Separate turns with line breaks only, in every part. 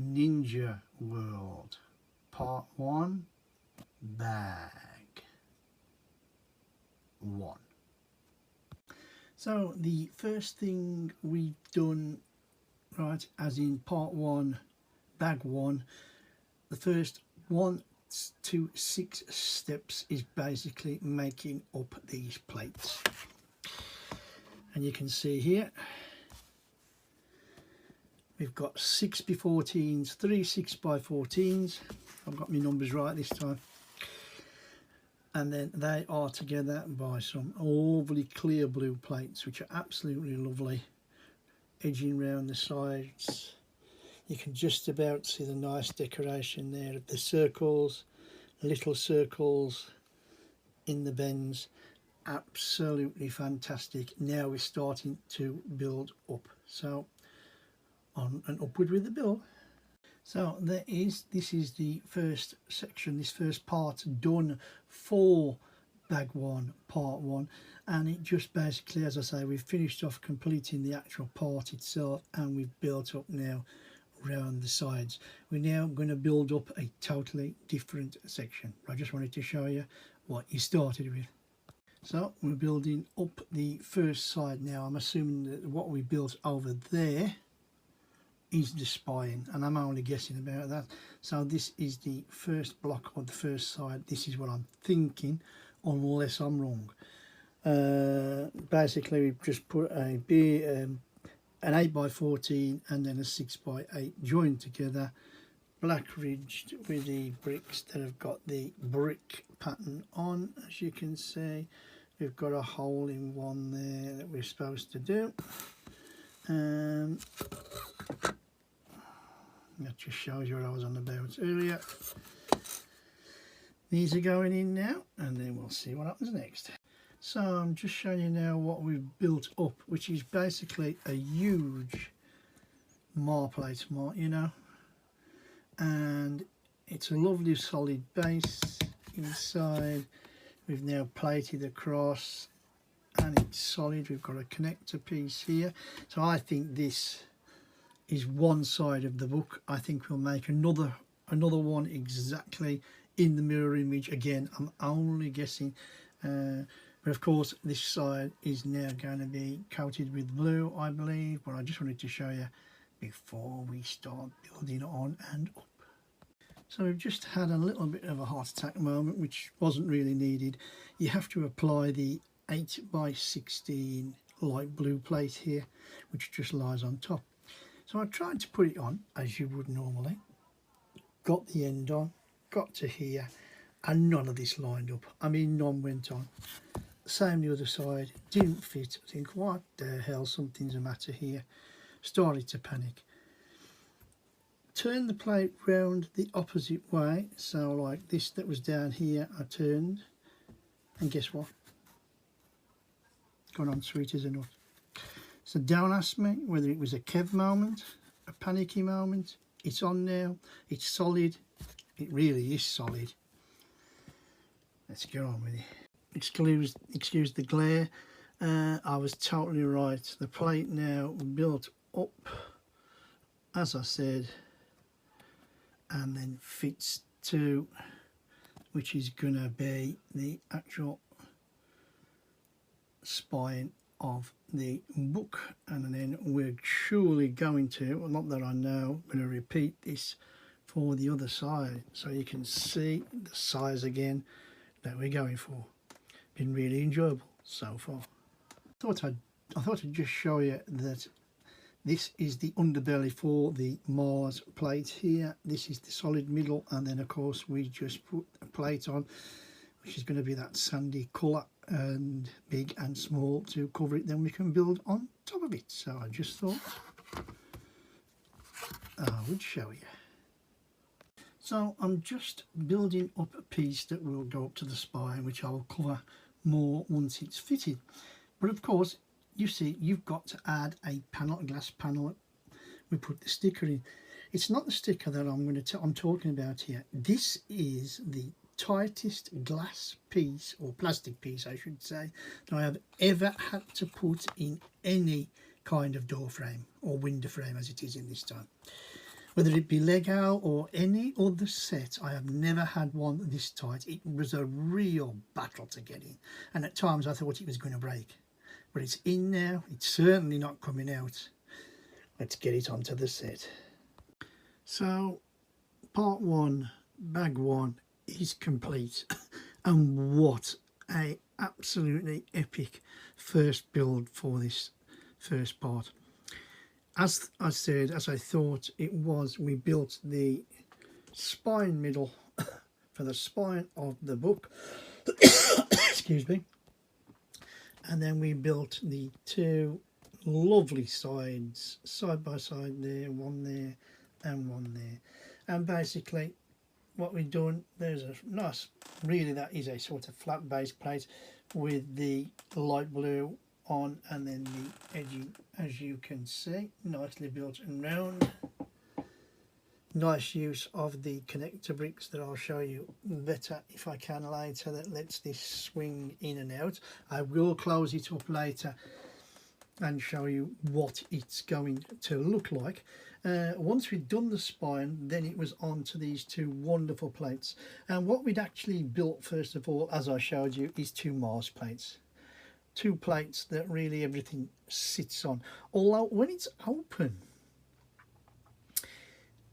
Ninja World Part 1, Bag 1. So the first thing we've done, right, as in Part 1, Bag 1, the first 1 to 6 steps is basically making up these plates. And you can see here we've got 6x14s, 3 6x14s. I've got my numbers right this time. And then they are together by some lovely clear blue plates, which are absolutely lovely, edging around the sides. You can just about see the nice decoration there of the circles, little circles in the bends. Absolutely fantastic. Now we're starting to build up, so on and upward with the build. So this is the first section, this first part done for Bag 1 Part 1, and it just basically, as I say, we've finished off completing the actual part itself, and we've built up now around the sides. We're now going to build up a totally different section. I just wanted to show you what you started with. So we're building up the first side now. I'm assuming that what we built over there is the spine, and I'm only guessing about that. So this is the first block of the first side. This is what I'm thinking, unless I'm wrong. Basically we've just put an 8x14 and then a 6x8 joined together, black ridged with the bricks that have got the brick pattern on. As you can see, we've got a hole in one there that we're supposed to do. That just shows you what I was on about earlier. These are going in now, and then we'll see what happens next. So I'm just showing you now what we've built up, which is basically a huge plate, you know, and it's a lovely solid base inside. We've now plated across, and it's solid. We've got a connector piece here, so I think this is one side of the book. I think we'll make another one exactly in the mirror image. Again, I'm only guessing, but of course this side is now going to be coated with blue, I believe, but I just wanted to show you before we start building on and up. So we've just had a little bit of a heart attack moment, which wasn't really needed. You have to apply the 8x16 light blue plate here, which just lies on top. So I tried to put it on as you would normally, got the end on, got to here, and none of this lined up. I mean, none went on. Same the other side, didn't fit. I think, what the hell, something's the matter here. Started to panic. Turned the plate round the opposite way, so like this that was down here, I turned, and guess what? Gone on sweet as a nut. So don't ask me whether it was a Kev moment, a panicky moment. It's on now, it's solid, it really is solid. Let's get on with it. Excuse the glare, I was totally right. The plate now built up, as I said, and then fits to, which is going to be the actual spine of the book. And then we're surely going to, well, not that I know, I'm going to repeat this for the other side so you can see the size again that we're going for. Been really enjoyable so far. I thought I'd just show you that this is the underbelly for the Mars plate here. This is the solid middle, and then of course we just put a plate on, which is going to be that sandy colour, and big and small to cover it. Then we can build on top of it. So I just thought I would show you. So I'm just building up a piece that will go up to the spine, which I'll cover more once it's fitted. But of course, you see, you've got to add a panel, a glass panel. We put the sticker in. It's not the sticker that I'm talking about here. This is the tightest glass piece, or plastic piece I should say, that I have ever had to put in any kind of door frame or window frame, as it is in this time. whether it be Lego or any other set, I have never had one this tight. It was a real battle to get in, and at times I thought it was going to break, but it's in now. It's certainly not coming out. Let's get it onto the set. So part one, bag one, is complete. And what a absolutely epic first build for this first part. As I said, as I thought it was, we built the spine middle for the spine of the book. Excuse me. And then we built the two lovely sides, side by side there, one there and one there. And basically what we've done, there's a nice, really that is a sort of flat base plate with the light blue on, and then the edging, as you can see, nicely built and round. Nice use of the connector bricks that I'll show you better if I can later, that lets this swing in and out. I will close it up later and show you what it's going to look like. Once we'd done the spine, then it was on to these two wonderful plates. And what we'd actually built first of all, as I showed you, is two Mars plates. Two plates that really everything sits on. Although when it's open,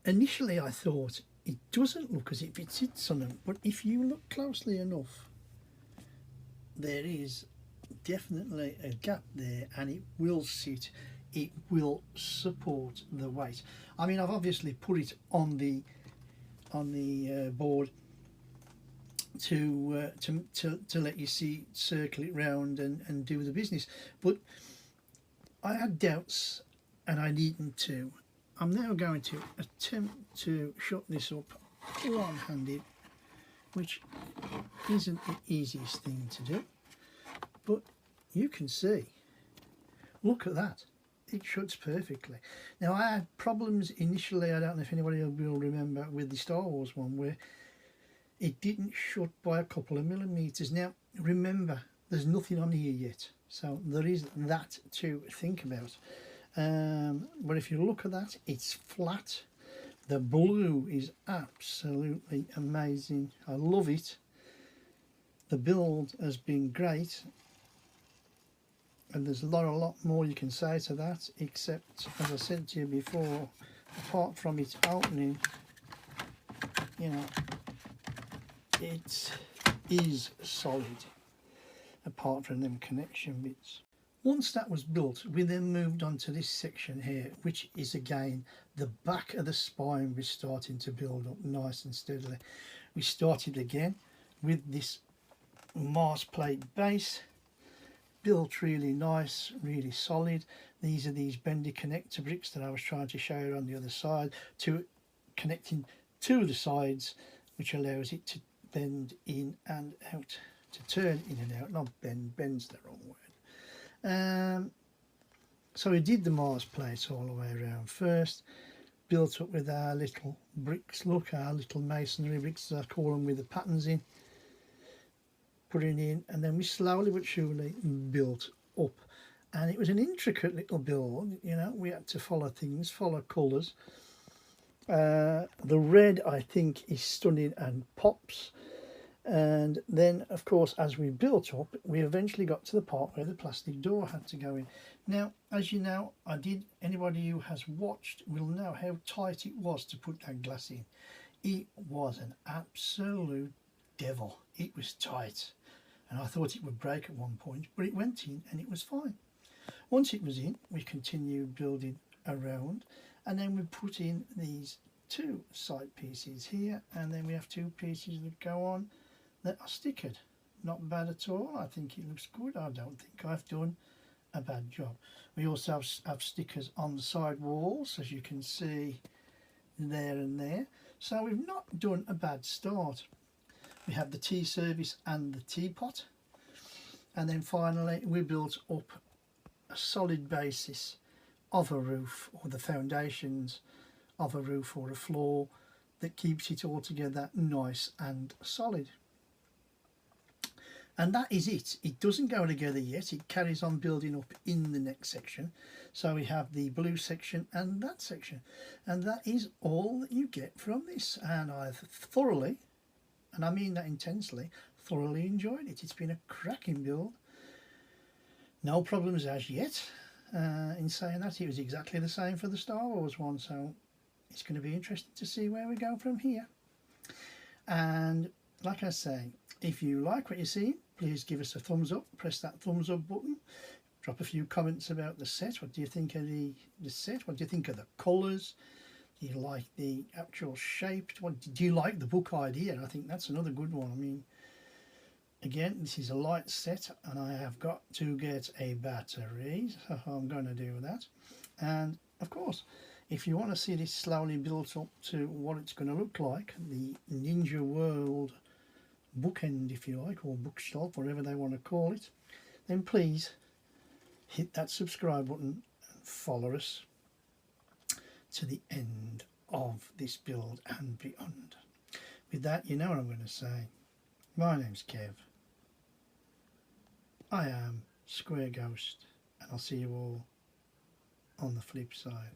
initially I thought it doesn't look as if it sits on them, but if you look closely enough, there is definitely a gap there, and it will sit, it will support the weight. I mean, I've obviously put it on the board to let you see, circle it round and do the business, but I had doubts and I needn't to. I'm now going to attempt to shut this up one-handed, which isn't the easiest thing to do, but you can see, look at that, it shuts perfectly. Now I had problems initially, I don't know if anybody will remember, with the Star Wars one, where it didn't shut by a couple of millimeters. Now remember, there's nothing on here yet, so there is that to think about. But if you look at that, it's flat. The blue is absolutely amazing. I love it. The build has been great, and there's a lot more you can say to that, except, as I said to you before, apart from its opening, you know, it is solid, apart from them connection bits. Once that was built, we then moved on to this section here, which is again the back of the spine was starting to build up nice and steadily. We started again with this Mars plate base, built really nice, really solid. These are these bendy connector bricks that I was trying to show you on the other side, to connecting to the sides, which allows it to bend in and out, to turn in and out, not bend, bend's the wrong word. So we did the Mars plates all the way around first, built up with our little bricks, look, our little masonry bricks as I call them, with the patterns in, putting in, and then we slowly but surely built up. And it was an intricate little build, you know, we had to follow things, follow colours. The red, I think, is stunning and pops. And then, of course, as we built up, we eventually got to the part where the plastic door had to go in. Now, as you know, anybody who has watched will know how tight it was to put that glass in. It was an absolute devil. It was tight, and I thought it would break at one point, but it went in and it was fine. Once it was in, we continued building around, and then we put in these two side pieces here, and then we have two pieces that go on that are stickered. Not bad at all. I think it looks good. I don't think I've done a bad job. We also have stickers on the side walls, as you can see there and there. So we've not done a bad start. We have the tea service and the teapot, and then finally we built up a solid basis of a roof, or the foundations of a roof or a floor, that keeps it all together nice and solid. And that is it. It doesn't go together yet. It carries on building up in the next section. So we have the blue section and that section. And that is all that you get from this. And I've thoroughly, and I mean that intensely, thoroughly enjoyed it. It's been a cracking build. No problems as yet. In saying that, it was exactly the same for the Star Wars one. So it's going to be interesting to see where we go from here. And like I say, if you like what you see, please give us a thumbs up, press that thumbs up button, drop a few comments about the set. What do you think of the set? What do you think of the colours? Do you like the actual shape? Do you like the book idea? I think that's another good one. I mean, again, this is a light set and I have got to get a battery, so I'm going to do that. And of course, if you want to see this slowly built up to what it's going to look like, the Ninja World bookend, if you like, or bookshelf, whatever they want to call it, then please hit that subscribe button and follow us to the end of this build and beyond. With that, you know what I'm going to say. My name's Kev. I am Square Ghost, and I'll see you all on the flip side.